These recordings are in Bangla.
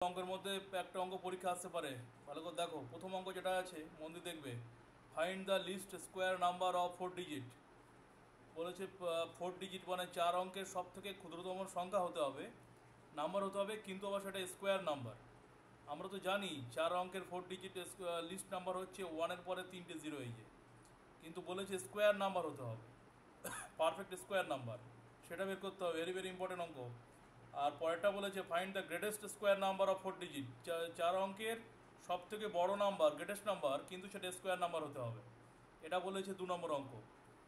অঙ্কের মধ্যে একটা অঙ্ক পরীক্ষা আসতে পারে, ভালো করে দেখো। প্রথম অঙ্ক যেটা আছে মন দিয়ে দেখবে, find the least square number of 4 digit. বলেছে 4 ডিজিট মানে 4 অঙ্কের সব থেকে ক্ষুদ্রতম সংখ্যা হতে হবে, নাম্বার হতে হবে, কিন্তু আবার সেটা স্কোয়ার নাম্বার। আমরা তো জানি 4 অঙ্কের 4 ডিজিট লিস্ট নাম্বার হচ্ছে 1-এর পরে 3টে জিরো, এই যে। কিন্তু বলেছে স্কোয়ার নাম্বার হতে হবে, পারফেক্ট স্কোয়ার নাম্বার, সেটা বের করতে হবে। ভেরি ভেরি ইম্পর্টেন্ট অঙ্ক। আর পরেরটা বলেছে find the greatest square number of 4 digit. 4 অঙ্কের সব থেকে বড় নাম্বার, গ্রেটেস্ট নাম্বার, কিন্তু সেটা স্কোয়ার নাম্বার হতে হবে। এটা বলেছে 2 নম্বর অঙ্ক।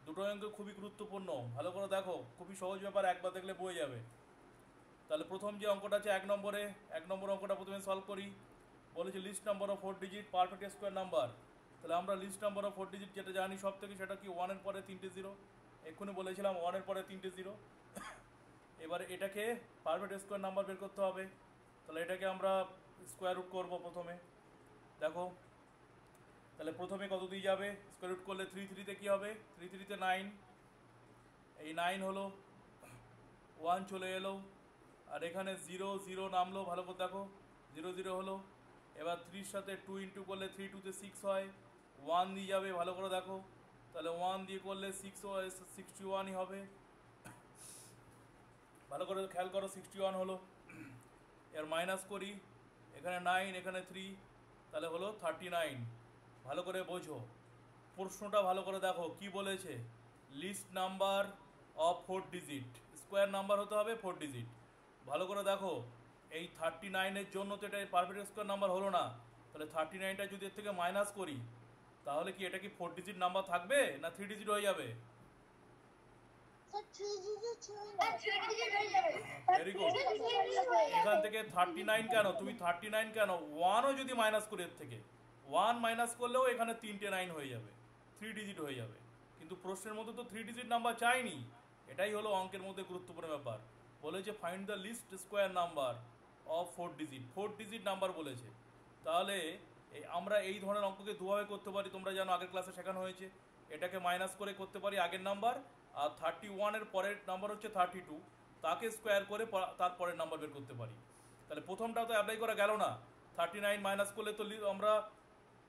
দুটো অঙ্ক খুবই গুরুত্বপূর্ণ, ভালো করে দেখো, খুবই সহজ ব্যাপার, একবার দেখলে বয়ে যাবে। তাহলে প্রথম যে অঙ্কটা আছে 1 নম্বরে, 1 নম্বর অঙ্কটা প্রথমে সলভ করি। বলেছে least number of 4 digit perfect square number. তাহলে আমরা লিস্ট নাম্বার অফ 4 ডিজিট যেটা জানি সব থেকে, সেটা কি 1-এর পরে 3টে জিরো। এক্ষুনি বলেছিলাম 1-এর পরে 3টে জিরো। এবারে এটাকে পারফেক্ট স্কোয়ার নাম্বার বের করতে হবে। তাহলে এটাকে আমরা স্কোয়ার রুট করবো প্রথমে। দেখো, তাহলে প্রথমে কত দিয়ে যাবে, স্কোয়ার রুট করলে 3-3-তে কী হবে, 3-3-তে 9, এই 9 হলো, 1 চলে এলো, আর এখানে 0-0 নামলো, ভালো করে দেখো, 0-0 হলো। এবার 3-র সাথে 2 ইন্টু করলে 3-2-তে 6 হয়, 1 দিয়ে যাবে, ভালো করে দেখো। তাহলে 1 দিয়ে করলে 61ই হবে, ভালো করে খেয়াল করো, 61 হলো। এর মাইনাস করি, এখানে 9, এখানে 3, তাহলে হলো 39। ভালো করে বোঝো, প্রশ্নটা ভালো করে দেখো কি বলেছে, least number of 4 digit, square number হতে হবে 4 ডিজিট। ভালো করে দেখো, এই 39-এর জন্য তো এটা পারফেক্ট স্কোয়ার নাম্বার হলো না। তাহলে 39টা যদি এর থেকে মাইনাস করি, তাহলে কি এটা কি 4 ডিজিট নাম্বার থাকবে, না 3 ডিজিট হয়ে যাবে? Very good. এখান থেকে 39 কেন, তুমি 39 কেন, 1ও যদি মাইনাস করি, এর থেকে 1 মাইনাস করলেও এখানে 3টে 9 হয়ে যাবে, 3 ডিজিট হয়ে যাবে। কিন্তু প্রশ্নের মধ্যে তো 3 ডিজিট নাম্বার চাইনি। এটাই হলো অঙ্কের মধ্যে গুরুত্বপূর্ণ ব্যাপার। বলেছে find the least square number of 4 digit, 4 digit number বলেছে। তাহলে আমরা এই ধরনের অঙ্ককে দুভাবে করতে পারি, তোমরা জানো, আগের ক্লাসে শেখানো হয়েছে। এটাকে মাইনাস করে করতে পারি আগের নাম্বার, আর 31-এর পরের নাম্বার হচ্ছে 32, তাকে স্কোয়ার করে তার পরের নাম্বার বের করতে পারি। তাহলে প্রথমটা তো অ্যাপ্লাই করা গেল না, 39 মাইনাস করলে তো আমরা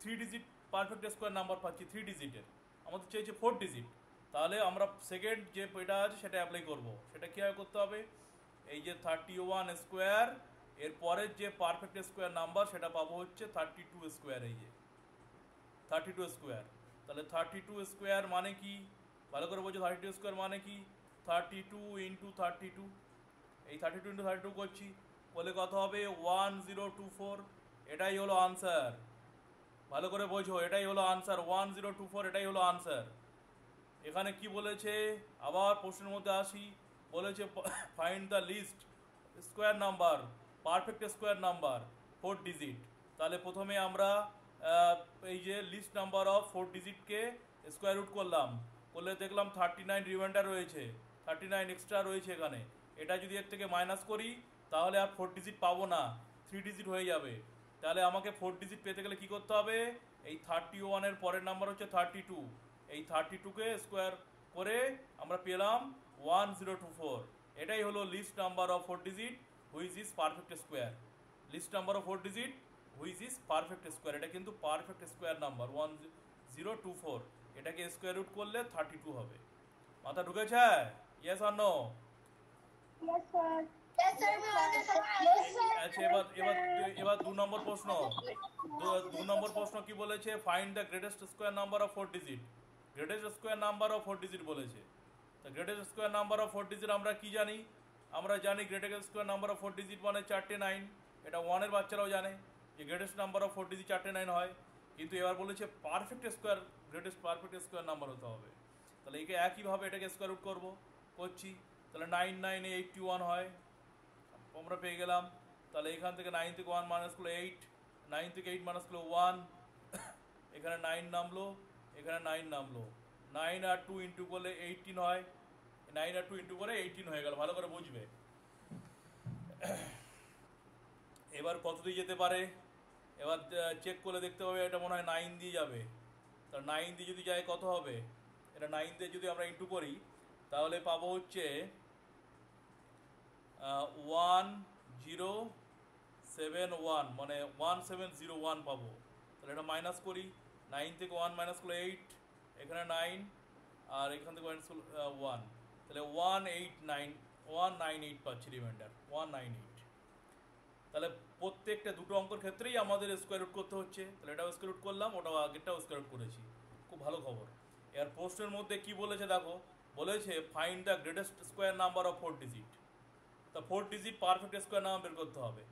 3 ডিজিট পারফেক্ট স্কোয়ার নাম্বার পাচ্ছি, 3 ডিজিটের। আমাদের চেয়েছে 4 ডিজিট। তাহলে আমরা সেকেন্ড যে এটা আছে সেটা অ্যাপ্লাই করব। সেটা কীভাবে করতে হবে, এই যে 31 স্কোয়ার, এর পরের যে পারফেক্ট স্কোয়ার নাম্বার সেটা পাবো হচ্ছে 32 স্কোয়ার, এই যে 32 স্কোয়ার। তাহলে 32 স্কোয়ার মানে কি, ভালো করে বলছো, 32 স্কোয়ার মানে কি, 32 × 32, এই 32 × 32 করছি, বলে কত হবে, 1024। এটাই হলো আনসার, ভালো করে বোঝো, এটাই হলো আনসার, 1024, এটাই হলো আনসার। এখানে কি বলেছে, আবার প্রশ্নের মধ্যে আসি, বলেছে find the least square number, perfect square number 4 digit. তাহলে প্রথমে আমরা এই যে লিস্ট নাম্বার অফ 4 ডিজিটকে স্কোয়ার রুট করলাম, করলে দেখলাম 39 রিমাইন্ডার রয়েছে, 39 এক্সট্রা রয়েছে এখানে। এটা যদি এর থেকে মাইনাস করি, তাহলে আর 4 ডিজিট পাবো না, 3 ডিজিট হয়ে যাবে। তাহলে আমাকে 4 ডিজিট পেতে গেলে কি করতে হবে, এই 31-এর পরের নাম্বার হচ্ছে 32, এই 32কে স্কোয়ার করে আমরা পেলাম 1024। এটাই হলো least number of 4 digit which is perfect square. Least number of 4 digit which is perfect square, এটা কিন্তু পারফেক্ট স্কোয়ার নাম্বার 1024। এটাকে স্কোয়ার রুট করলে 32 হবে। মাথা ঢুকেছে? Yes or no? আচ্ছা, এবার এবার এবার 2 নম্বর প্রশ্ন। 2 নম্বর প্রশ্ন কি বলেছে, find the greatest square number of 4 digit. Greatest square number of 4 digit বলেছে। তো greatest square number of 4 digit আমরা কি জানি, আমরা জানি greatest square number of 4 digit মানে 4টে 9। এটা 1-এর বাচ্চারাও জানে যে গ্রেটেস্ট নাম্বার অফ 4 ডিজিট 4টে 9 হয়। কিন্তু এবার বলেছে perfect square, greatest perfect square number হতে হবে। তাহলে একে একইভাবে এটাকে স্কোয়ার রুট করবো, করছি। তাহলে 9 9 81 হয়, আমরা পেয়ে গেলাম। তাহলে এখান থেকে 9 থেকে 1 মাইনাস করলে 8, 9 থেকে 8 মাইনাস করলে 1, এখানে 9 নামলো, এখানে 9 নামলো, 9 আর 2 ইন্টু করলে 18 হয়, 9 আর 2 ইন্টু করে 18 হয়ে গেল, ভালো করে বুঝবে। এবার কত দিয়ে যেতে পারে, এবার চেক করলে দেখতে পাবে এটা মনে হয় 9 দিয়ে যাবে। তাহলে 9 দিয়ে যদি যায় কত হবে, এটা 9 দিয়ে যদি আমরা ইন্টু করি, তাহলে পাবো হচ্ছে 10 71 মানে 1701 পাবো। তাহলে এটা মাইনাস করি, 9 থেকে 1 মাইনাস করলে 8, এখানে 9, আর এখান থেকে মাইনাস করলে 1, তাহলে 198 পাচ্ছি রিমাইন্ডার 198। তাহলে প্রত্যেকটা দুটো অঙ্কের ক্ষেত্রেই আমাদের স্কোয়ার রুট করতে হচ্ছে। তাহলে এটাও স্কোয়ার রুট করলাম, ওটাও আগেরটাও স্কোয়ার রুট করেছি। খুব ভালো খবর। এর প্রশ্নের মধ্যে কি বলেছে দেখো, বলেছে find the greatest square number of 4 digit. তা 4 ডিজিট পারফেক্ট স্কোয়ার নাম্বার বের করতে হবে।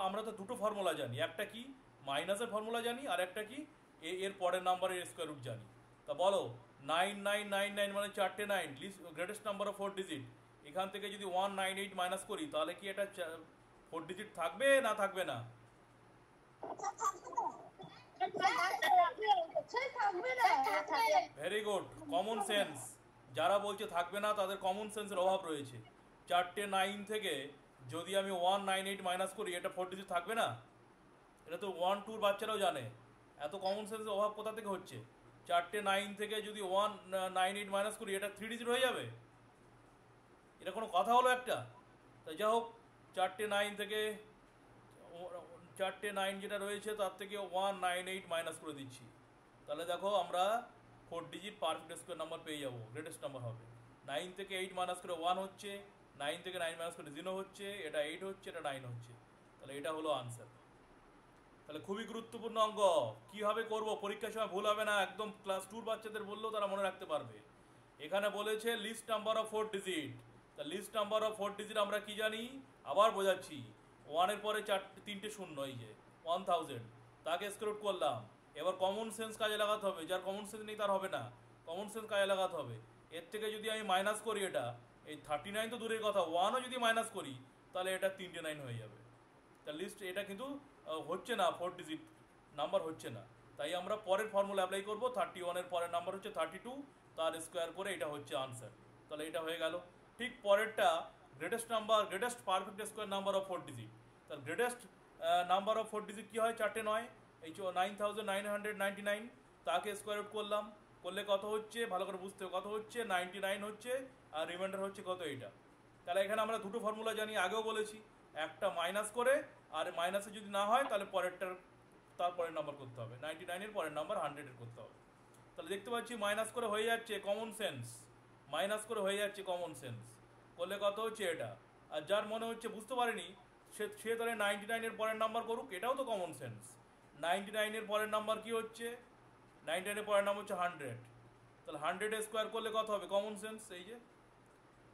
আমরা তো দুটো ফর্মুলা জানি, একটা কি মাইনাসের ফর্মুলা জানি, আর একটা কি এর পরের নাম্বারের স্কোয়ার রুট জানি। তা বলো 9999 মানে 4টে 9, least greatest number of 4 digit. এখান থেকে যদি 198 মাইনাস করি তাহলে কি এটা 4 ডিজিট থাকবে না থাকবে না? Very good, common sense. যারা বলছে থাকবে না তাদের কমন সেন্সের অভাব রয়েছে। 4টে 9 থেকে যদি আমি 198 মাইনাস করি এটা 4 ডিজিট থাকবে না? এটা তো 1-2 বাচ্চারাও জানে। এত কমন সেন্সের অভাব কোথা থেকে হচ্ছে? 4টে 9 থেকে যদি 198 মাইনাস করি এটা 3 ডিজিট হয়ে যাবে? এটা কোনো কথা হলো একটা? তাই যাই হোক, 4টে 9 থেকে 4টে 9 যেটা রয়েছে তার থেকে 198 মাইনাস করে দিচ্ছি। তাহলে দেখো আমরা 4 ডিজিট পারফেক্ট স্কোয়ার নাম্বার পেয়ে যাবো, গ্রেটেস্ট নাম্বার হবে। 9 থেকে 8 মাইনাস করে 1 হচ্ছে, 9 থেকে 9 মাইনাস করে 0 হচ্ছে, এটা 8 হচ্ছে, এটা 9 হচ্ছে। তাহলে এটা হলো আনসার। তাহলে খুবই গুরুত্বপূর্ণ অঙ্ক। কীভাবে করব, পরীক্ষার সময় ভুল হবে না, একদম ক্লাস 2 বাচ্চাদের বললেও তারা মনে রাখতে পারবে। এখানে বলেছে লিস্ট নাম্বার অফ 4 ডিজিট। তা লিস্ট নাম্বার অফ 4 ডিজিট আমরা কি জানি, আবার বোঝাচ্ছি। 1-এর পরে 3টে শূন্য, এই যে 1000, তাকে স্কোয়ার রুট করলাম। এবার কমন সেন্স কাজে লাগাতে হবে, যার কমন সেন্স নেই তার হবে না, কমন সেন্স কাজে লাগাতে হবে। এর থেকে যদি আমি মাইনাস করি এটা, এই 39 তো দূরের কথা, 1ও যদি মাইনাস করি তাহলে এটা 3টে 9 হয়ে যাবে। তা লিস্ট এটা কিন্তু হচ্ছে না, 4 ডিজিট নাম্বার হচ্ছে না। তাই আমরা পরের ফর্মুলা অ্যাপ্লাই করব। 31-এর পরের নাম্বার হচ্ছে 32, তার স্কোয়ার করে এটা হচ্ছে আনসার। তাহলে এটা হয়ে গেল। ঠিক পরেরটা greatest number, greatest perfect square number of 4 digit. তার গ্রেটেস্ট নাম্বার অফ 4 ডিজিট কী হয়, 4টে 9, এই 9999, তাকে স্কোয়ার রুট করলাম, করলে কত হচ্ছে ভালো করে বুঝতে হবে, কত হচ্ছে 99 হচ্ছে, আর রিমাইন্ডার হচ্ছে কত, এইটা। তাহলে এখানে আমরা দুটো ফর্মুলা জানি, আগেও বলেছি, একটা মাইনাস করে, আর মাইনাসে যদি না হয় তাহলে পরেরটার তারপরের নাম্বার করতে হবে, 99-এর পরের নাম্বার 100-এর করতে হবে। তাহলে দেখতে পাচ্ছি মাইনাস করে হয়ে যাচ্ছে কমন সেন্স, মাইনাস করে হয়ে যাচ্ছে কমন সেন্স, করলে কত হচ্ছে এটা। আর যার মনে হচ্ছে বুঝতে পারেনি সে তাহলে 99-এর পরের নাম্বার করুক, এটাও তো কমন সেন্স। 99-এর পরের নাম্বার কি হচ্ছে, 99-এর পরের নাম্বার হচ্ছে 100। তাহলে 100 স্কোয়ার করলে কত হবে, কমন সেন্স, এই যে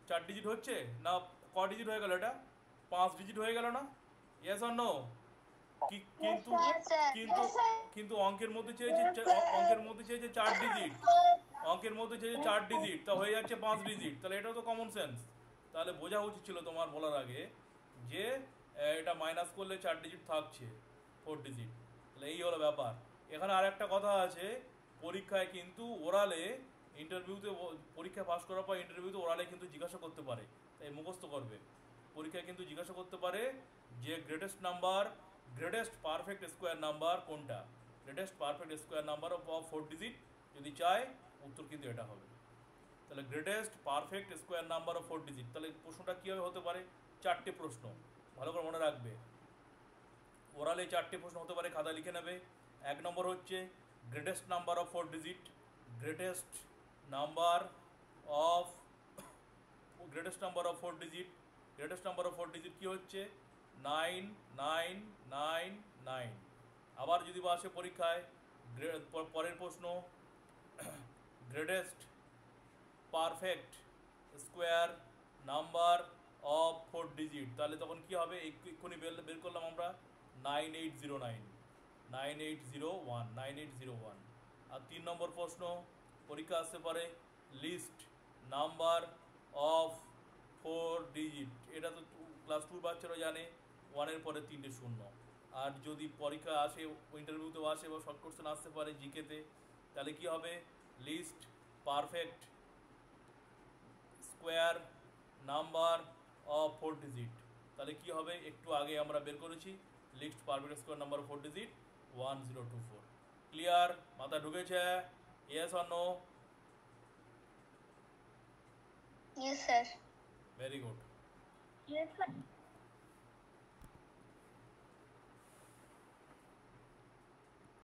4 ডিজিট হচ্ছে না, ক ডিজিট হয়ে গেল, এটা 5 ডিজিট হয়ে গেল না? Yes or no? কিন্তু কিন্তু কিন্তু অঙ্কের মধ্যে চেয়েছে 4 ডিজিট, অঙ্কের মধ্যে চেয়েছে 4 ডিজিট, তা হয়ে যাচ্ছে 5 ডিজিট। তাহলে এটাও তো কমন সেন্স। তাহলে বোঝা উচিত ছিল তোমার বলার আগে যে এটা মাইনাস করলে 4 ডিজিট থাকছে, 4 ডিজিট। তাহলে এই হলো ব্যাপার। এখানে আর একটা কথা আছে, পরীক্ষায় কিন্তু ওরালে, ইন্টারভিউতে, পরীক্ষা পাস করার পর ইন্টারভিউতে ওরালে কিন্তু জিজ্ঞাসা করতে পারে, তাই মুখস্থ করবে। পরীক্ষায় কিন্তু জিজ্ঞাসা করতে পারে যে greatest number, greatest perfect square number কোনটা, greatest perfect square number of 4 digit যদি চায়, উত্তর কিন্তু এটা হবে। তাহলে greatest perfect square number of 4 digit, তাহলে প্রশ্নটা কীভাবে হতে পারে, 4টে প্রশ্ন, ভালো করে মনে রাখবে। ওরালে 4টে প্রশ্ন হতে পারে, খাতা লিখে নেবে। 1 নম্বর হচ্ছে greatest number of 4 digit, greatest number of, greatest number of 4 digit, greatest number of 4 digit কী হচ্ছে, 9999। আবার যদি আসে পরীক্ষায় পরের প্রশ্ন, greatest perfect square number of 4 digit, তাহলে তখন কি হবে, এক্ষুনি বের করলাম আমরা, 9809, 9801, 9801। আর 3 নম্বর প্রশ্ন পরীক্ষা আসতে পারে, লিস্ট নাম্বার অফ 4 ডিজিট, এটা তো ক্লাস 2 বাচ্চারা জানে, 1-এর পরে 3টে শূন্য। আর যদি পরীক্ষা আসে, ইন্টারভিউতেও আসে বা শর্ট কোশ্চেন আসতে পারে জিকেতে, তাহলে কি হবে, least perfect square number of 4 digit. তাহলে কি হবে, একটু আগে আমরা বের করেছি, least perfect square number of 4 digit 1024। Clear, মাথা ঢুকেছে? Yes or no? Yes, sir. Very good. Yes, sir.